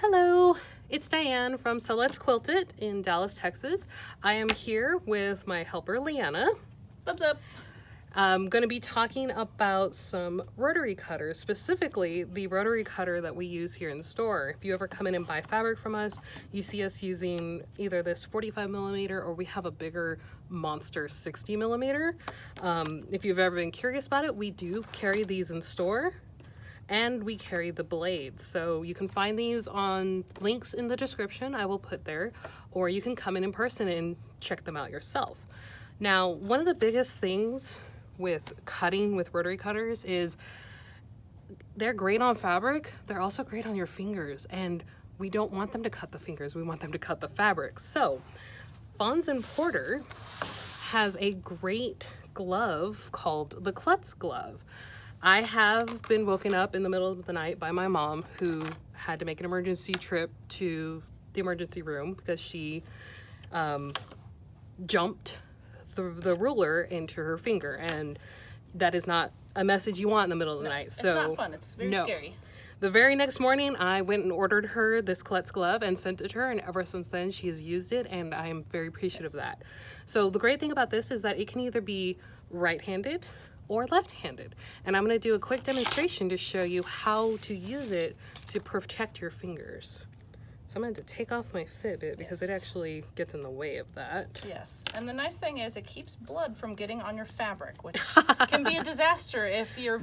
Hello, it's Diane from So Let's Quilt It in Dallas, Texas. I am here with my helper, Leanna. Thumbs up. I'm going to be talking about some rotary cutters, specifically the rotary cutter that we use here in the store. If you ever come in and buy fabric from us, you see us using either this 45mm or we have a bigger monster 60mm. If you've ever been curious about it, we do carry these in store. And we carry the blades. So you can find these on links in the description I will put there, or you can come in person and check them out yourself. Now, one of the biggest things with cutting with rotary cutters is they're great on fabric. They're also great on your fingers, and we don't want them to cut the fingers. We want them to cut the fabric. So Fons&Porter has a great glove called the Klutz Glove. I have been woken up in the middle of the night by my mom, who had to make an emergency trip to the emergency room because she jumped the ruler into her finger, and that is not a message you want in the middle of the night. So it's not fun. It's very scary. The very next morning, I went and ordered her this Klutz Glove and sent it to her, and ever since then, she has used it, and I am very appreciative of that. So the great thing about this is that it can either be right-handed or left-handed, and I'm going to do a quick demonstration to show you how to use it to protect your fingers. So I'm going to take off my Fitbit because it actually gets in the way of that. Yes, and the nice thing is it keeps blood from getting on your fabric, which can be a disaster if you're,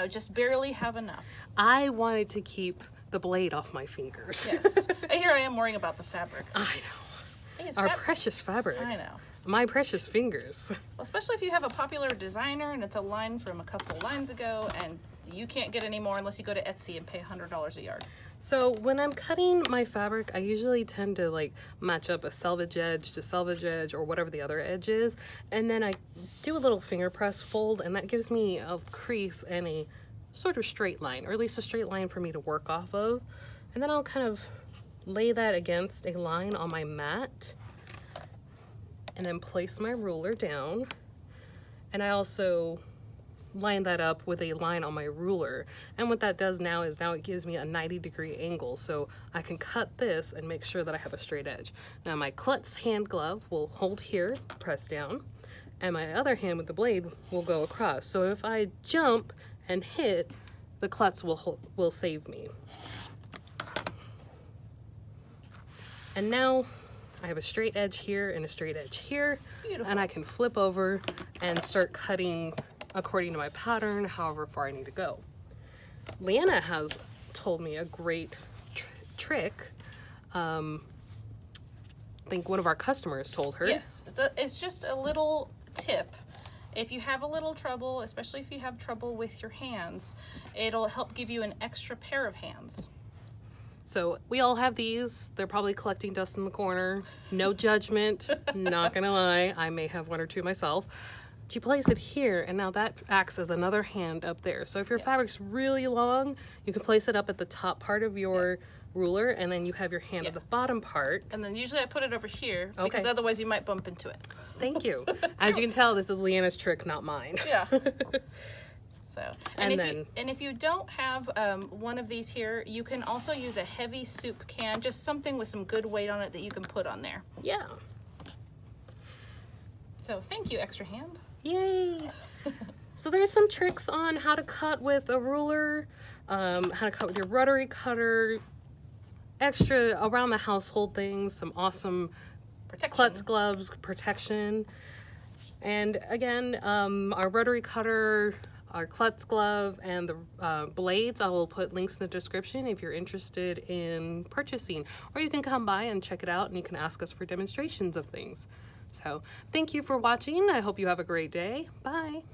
just barely have enough. I wanted to keep the blade off my fingers. Yes, and here I am worrying about the fabric. I know. Hey, Our precious fabric. I know. My precious fingers. Well, especially if you have a popular designer and it's a line from a couple lines ago and you can't get any more unless you go to Etsy and pay $100 a yard. So when I'm cutting my fabric, I usually tend to match up a selvage edge to selvage edge or whatever the other edge is. And then I do a little finger press fold, and that gives me a crease and a sort of straight line, or at least a straight line for me to work off of. And then I'll kind of lay that against a line on my mat, and then place my ruler down, and I also line that up with a line on my ruler. And what that does now is it gives me a 90-degree angle, so I can cut this and make sure that I have a straight edge. Now my Klutz hand glove will hold here, press down, and my other hand with the blade will go across. So if I jump and hit, the Klutz will save me. And now I have a straight edge here and a straight edge here. Beautiful. And I can flip over and start cutting according to my pattern, however far I need to go. Leanna has told me a great trick. I think one of our customers told her. Yes, it's just a little tip. If you have a little trouble, especially if you have trouble with your hands, it'll help give you an extra pair of hands. So we all have these. They're probably collecting dust in the corner. No judgment, not gonna lie. I may have one or two myself. But you place it here, and now that acts as another hand up there. So if your fabric's really long, you can place it up at the top part of your ruler, and then you have your hand at the bottom part. And then usually I put it over here, because otherwise you might bump into it. Thank you. As you can tell, this is Leanna's trick, not mine. Yeah. So, and if you don't have one of these here, you can also use a heavy soup can, just something with some good weight on it that you can put on there. Yeah. So thank you, extra hand. Yay. So there's some tricks on how to cut with a ruler, how to cut with your rotary cutter, extra around the household things, some awesome Klutz gloves, protection. And again, our rotary cutter, our Klutz glove, and the blades, I will put links in the description if you're interested in purchasing. Or you can come by and check it out, and you can ask us for demonstrations of things. So thank you for watching. I hope you have a great day. Bye.